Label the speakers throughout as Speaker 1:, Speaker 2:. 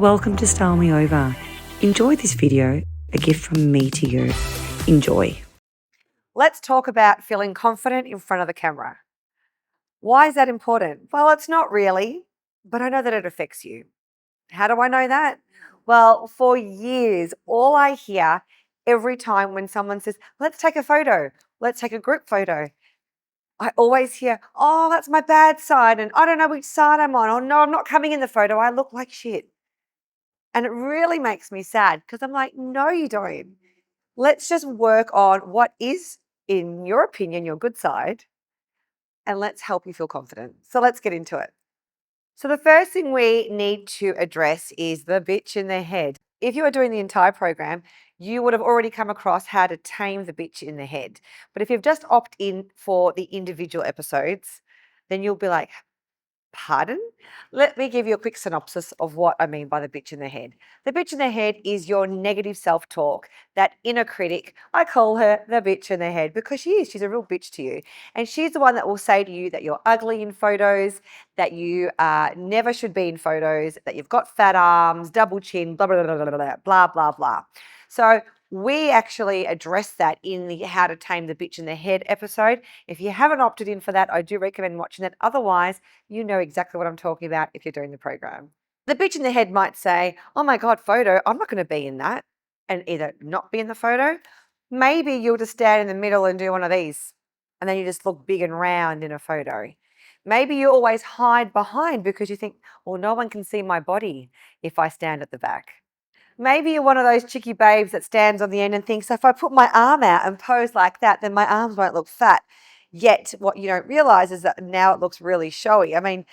Speaker 1: Welcome to Style Me Over. Enjoy this video, a gift from me to you. Enjoy.
Speaker 2: Let's talk about feeling confident in front of the camera. Why is that important? Well, it's not really, but I know that it affects you. How do I know that? Well, for years, all I hear every time when someone says, let's take a photo, let's take a group photo, I always hear, oh, that's my bad side, and I don't know which side I'm on, or no, I'm not coming in the photo, I look like shit. And it really makes me sad because I'm like, no, you don't. Let's just work on what is, in your opinion, your good side, and let's help you feel confident. So let's get into it. So the first thing we need to address is the bitch in the head. If you are doing the entire program, you would have already come across how to tame the bitch in the head. But if you've just opted in for the individual episodes, then you'll be like, pardon? Let me give you a quick synopsis of what I mean by the bitch in the head. The bitch in the head is your negative self-talk, that inner critic. I call her the bitch in the head because she is. She's a real bitch to you. And she's the one that will say to you that you're ugly in photos, that you never should be in photos, that you've got fat arms, double chin, blah, blah, blah, blah, blah, blah, blah, blah. So we actually address that in the How to Tame the Bitch in the Head episode. If you haven't opted in for that, I do recommend watching that. Otherwise, you know exactly what I'm talking about if you're doing the program. The bitch in the head might say, oh my God, photo, I'm not going to be in that, and either not be in the photo. Maybe you'll just stand in the middle and do one of these, and then you just look big and round in a photo. Maybe you always hide behind because you think, well, no one can see my body if I stand at the back. Maybe you're one of those chicky babes that stands on the end and thinks, so if I put my arm out and pose like that, then my arms won't look fat. Yet what you don't realize is that now it looks really showy. I mean,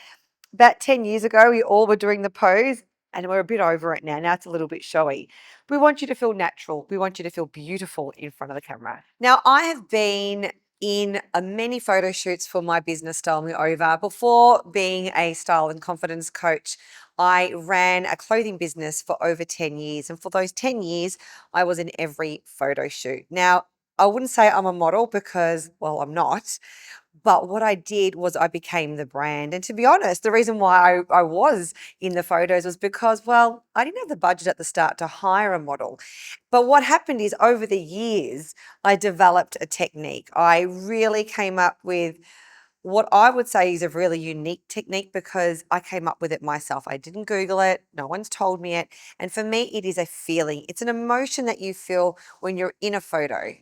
Speaker 2: about 10 years ago, we all were doing the pose and we're a bit over it now. Now it's a little bit showy. We want you to feel natural. We want you to feel beautiful in front of the camera. Now, I have been in many photo shoots for my business, Style Me Over. Before being a style and confidence coach, I ran a clothing business for over 10 years. And for those 10 years, I was in every photo shoot. Now, I wouldn't say I'm a model because, well, I'm not. But what I did was I became the brand. And to be honest, the reason why I was in the photos was because, well, I didn't have the budget at the start to hire a model. But what happened is over the years, I developed a technique. I really came up with what I would say is a really unique technique because I came up with it myself. I didn't Google it. No one's told me it. And for me, it is a feeling. It's an emotion that you feel when you're in a photo.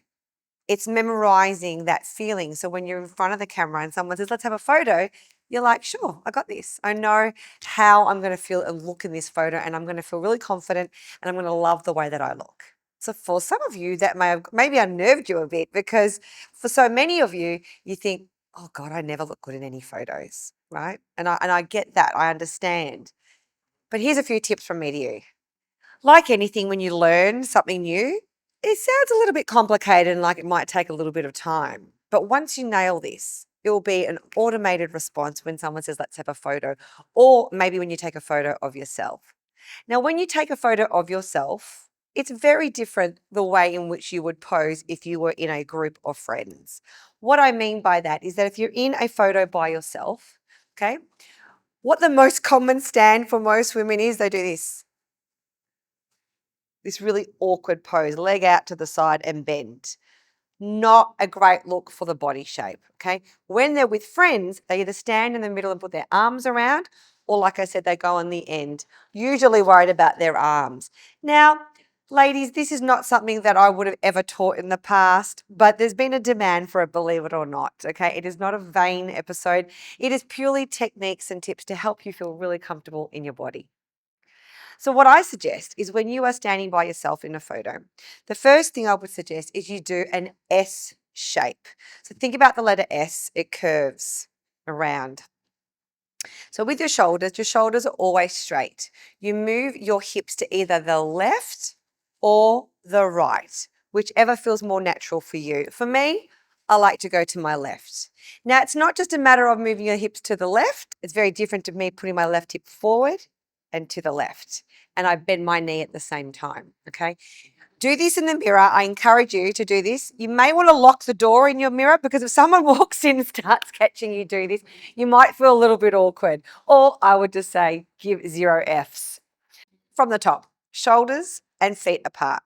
Speaker 2: It's memorizing that feeling. So when you're in front of the camera and someone says, let's have a photo, you're like, sure, I got this. I know how I'm going to feel and look in this photo, and I'm going to feel really confident and I'm going to love the way that I look. So for some of you, that may have maybe unnerved you a bit because for so many of you, you think, oh God, I never look good in any photos, right? And I get that. I understand. But here's a few tips from me to you. Like anything, when you learn something new, it sounds a little bit complicated and like it might take a little bit of time. But once you nail this, it will be an automated response when someone says, let's have a photo, or maybe when you take a photo of yourself. Now, when you take a photo of yourself, it's very different the way in which you would pose if you were in a group of friends. What I mean by that is that if you're in a photo by yourself, okay, what the most common stand for most women is they do this really awkward pose, leg out to the side and bend. Not a great look for the body shape, okay? When they're with friends, they either stand in the middle and put their arms around, or like I said, they go on the end, usually worried about their arms. Now, ladies, this is not something that I would have ever taught in the past, but there's been a demand for it, believe it or not, okay? It is not a vain episode. It is purely techniques and tips to help you feel really comfortable in your body. So what I suggest is when you are standing by yourself in a photo, the first thing I would suggest is you do an S shape. So think about the letter S, it curves around. So with your shoulders are always straight. You move your hips to either the left or the right, whichever feels more natural for you. For me, I like to go to my left. Now, it's not just a matter of moving your hips to the left. It's very different to me putting my left hip forward and to the left. And I bend my knee at the same time, okay? Do this in the mirror. I encourage you to do this. You may want to lock the door in your mirror because if someone walks in and starts catching you do this, you might feel a little bit awkward. Or I would just say, give 0 Fs. from the top, shoulders and feet apart.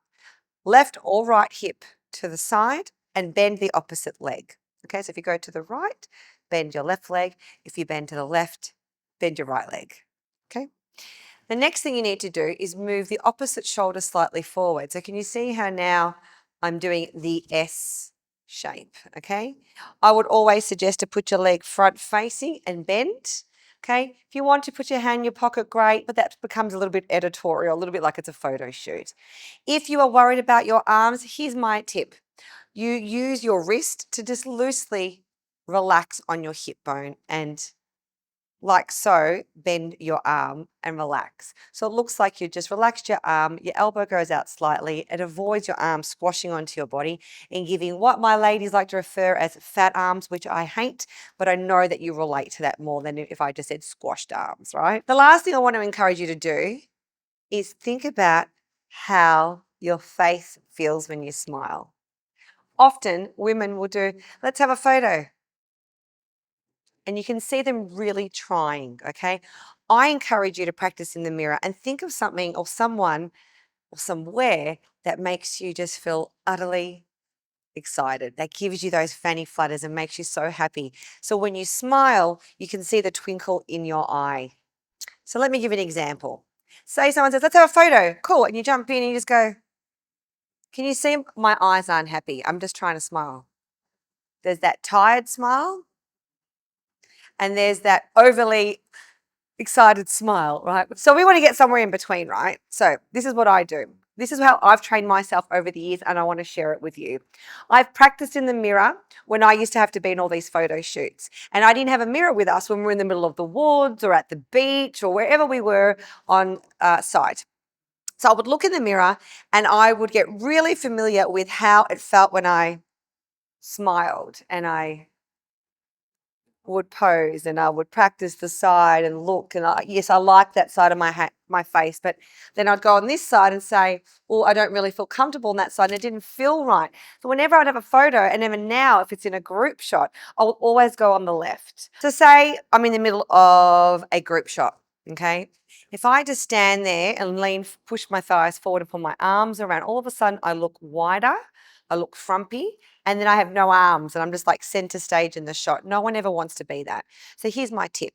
Speaker 2: Left or right hip to the side and bend the opposite leg. Okay, so if you go to the right, bend your left leg. If you bend to the left, bend your right leg. Okay. The next thing you need to do is move the opposite shoulder slightly forward. So can you see how now I'm doing the S shape, okay? I would always suggest to put your leg front facing and bend, okay? If you want to put your hand in your pocket, great, but that becomes a little bit editorial, a little bit like it's a photo shoot. If you are worried about your arms, here's my tip. You use your wrist to just loosely relax on your hip bone and like so, bend your arm and relax. So it looks like you just relaxed your arm, your elbow goes out slightly, it avoids your arm squashing onto your body and giving what my ladies like to refer as fat arms, which I hate, but I know that you relate to that more than if I just said squashed arms, right? The last thing I want to encourage you to do is think about how your face feels when you smile. Often women will do, let's have a photo. And you can see them really trying, okay? I encourage you to practice in the mirror and think of something or someone or somewhere that makes you just feel utterly excited, that gives you those fanny flutters and makes you so happy. So when you smile, you can see the twinkle in your eye. So let me give you an example. Say someone says, let's have a photo. Cool. And you jump in and you just go, can you see my eyes aren't happy? I'm just trying to smile. There's that tired smile and there's that overly excited smile, right? So we want to get somewhere in between, right? So this is what I do. This is how I've trained myself over the years and I want to share it with you. I've practiced in the mirror when I used to have to be in all these photo shoots and I didn't have a mirror with us when we were in the middle of the woods or at the beach or wherever we were on site. So I would look in the mirror and I would get really familiar with how it felt when I smiled and I would pose and I would practice the side and look and yes, I like that side of my face, but then I'd go on this side and say, well, I don't really feel comfortable on that side and it didn't feel right. So whenever I'd have a photo and even now if it's in a group shot, I'll always go on the left. So say I'm in the middle of a group shot, okay? If I just stand there and push my thighs forward and put my arms around, all of a sudden I look wider, I look frumpy, and then I have no arms and I'm just like center stage in the shot. No one ever wants to be that. So here's my tip.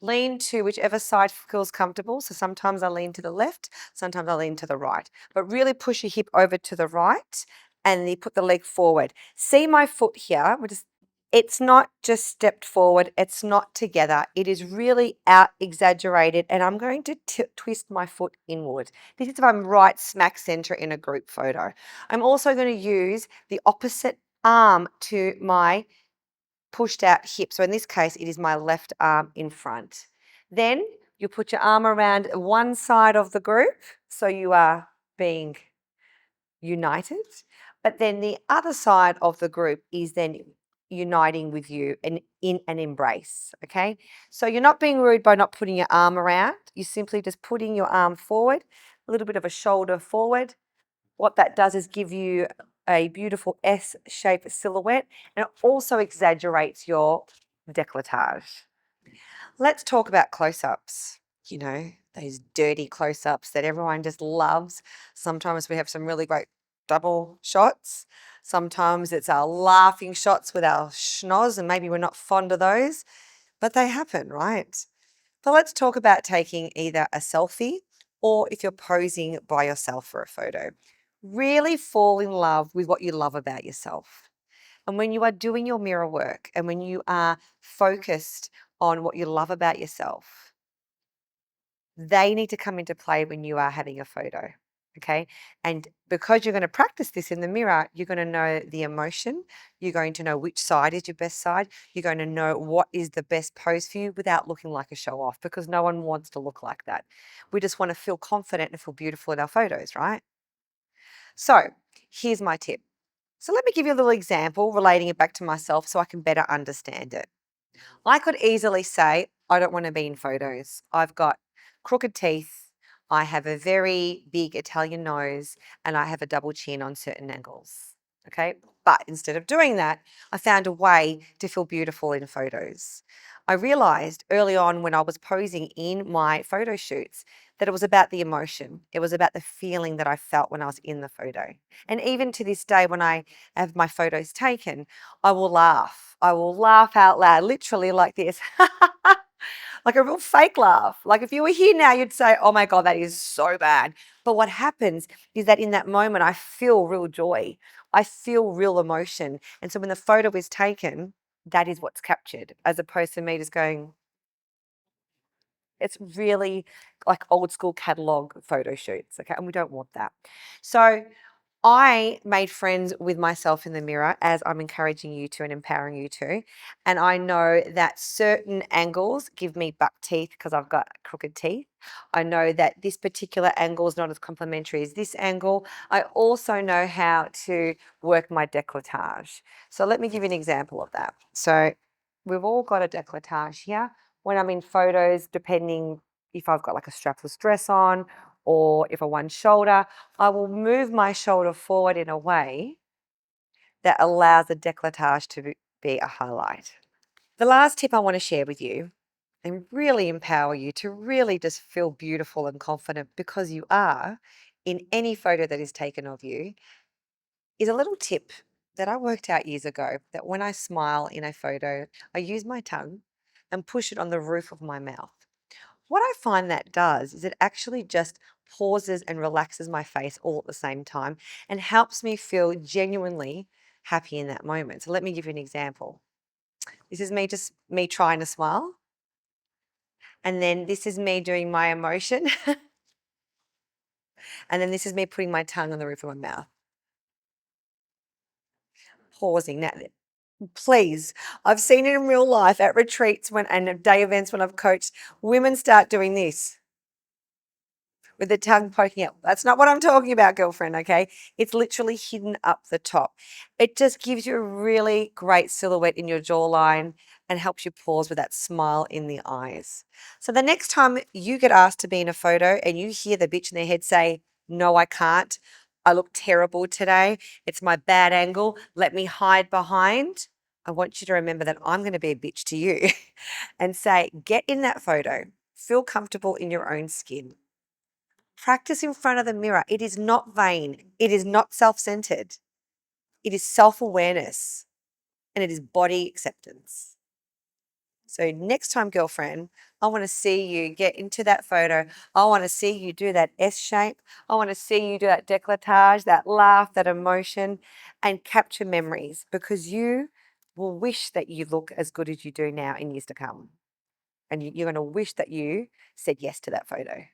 Speaker 2: Lean to whichever side feels comfortable. So sometimes I lean to the left, sometimes I lean to the right. But really push your hip over to the right and then you put the leg forward. See my foot here? It's not just stepped forward. It's not together. It is really out exaggerated and I'm going to twist my foot inward. This is if I'm right smack center in a group photo. I'm also going to use the opposite arm to my pushed out hip. So in this case, it is my left arm in front. Then you put your arm around one side of the group. So you are being united. But then the other side of the group is then uniting with you and in an embrace, okay? So you're not being rude by not putting your arm around. You're simply just putting your arm forward, a little bit of a shoulder forward. What that does is give you a beautiful S-shaped silhouette and it also exaggerates your décolletage. Let's talk about close-ups. You know, those dirty close-ups that everyone just loves. Sometimes we have some really great double shots. Sometimes it's our laughing shots with our schnoz and maybe we're not fond of those, but they happen, right? But let's talk about taking either a selfie or if you're posing by yourself for a photo. Really fall in love with what you love about yourself. And when you are doing your mirror work and when you are focused on what you love about yourself, they need to come into play when you are having a photo. Okay. And because you're going to practice this in the mirror, you're going to know the emotion. You're going to know which side is your best side. You're going to know what is the best pose for you without looking like a show off because no one wants to look like that. We just want to feel confident and feel beautiful in our photos, right? So here's my tip. So let me give you a little example relating it back to myself so I can better understand it. I could easily say, I don't want to be in photos. I've got crooked teeth. I have a very big Italian nose and I have a double chin on certain angles. Okay. But instead of doing that, I found a way to feel beautiful in photos. I realized early on when I was posing in my photo shoots that it was about the emotion. It was about the feeling that I felt when I was in the photo. And even to this day, when I have my photos taken, I will laugh. I will laugh out loud, literally like this. Like a real fake laugh. Like if you were here now, you'd say, oh my God, that is so bad. But what happens is that in that moment, I feel real joy. I feel real emotion. And so when the photo is taken, that is what's captured, as opposed to me just going, it's really like old school catalog photo shoots. Okay. And we don't want that. So I made friends with myself in the mirror, as I'm encouraging you to and empowering you to. And I know that certain angles give me buck teeth because I've got crooked teeth. I know that this particular angle is not as complimentary as this angle. I also know how to work my décolletage. So let me give you an example of that. So we've all got a décolletage here. When I'm in photos, depending if I've got like a strapless dress on or if a one shoulder, I will move my shoulder forward in a way that allows the décolletage to be a highlight. The last tip I want to share with you and really empower you to really just feel beautiful and confident, because you are, in any photo that is taken of you, is a little tip that I worked out years ago, that when I smile in a photo, I use my tongue and push it on the roof of my mouth. What I find that does is it actually just pauses and relaxes my face all at the same time and helps me feel genuinely happy in that moment. So let me give you an example. This is me trying to smile. And then this is me doing my emotion. And then this is me putting my tongue on the roof of my mouth. Pausing. Now, please, I've seen it in real life at retreats and at day events when I've coached, women start doing this with the tongue poking out. That's not what I'm talking about, girlfriend, okay? It's literally hidden up the top. It just gives you a really great silhouette in your jawline and helps you pause with that smile in the eyes. So the next time you get asked to be in a photo and you hear the bitch in their head say, no, I can't, I look terrible today, it's my bad angle, let me hide behind, I want you to remember that I'm going to be a bitch to you and say, get in that photo, feel comfortable in your own skin. Practice in front of the mirror. It is not vain. It is not self-centered. It is self-awareness, and it is body acceptance. So next time, girlfriend, I want to see you get into that photo. I want to see you do that S shape. I want to see you do that décolletage, that laugh, that emotion, and capture memories, because you will wish that you look as good as you do now in years to come. And you're going to wish that you said yes to that photo.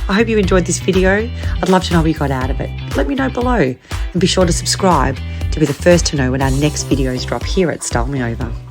Speaker 1: I hope you enjoyed this video. I'd love to know what you got out of it. Let me know below, and be sure to subscribe to be the first to know when our next videos drop here at Style Me Over.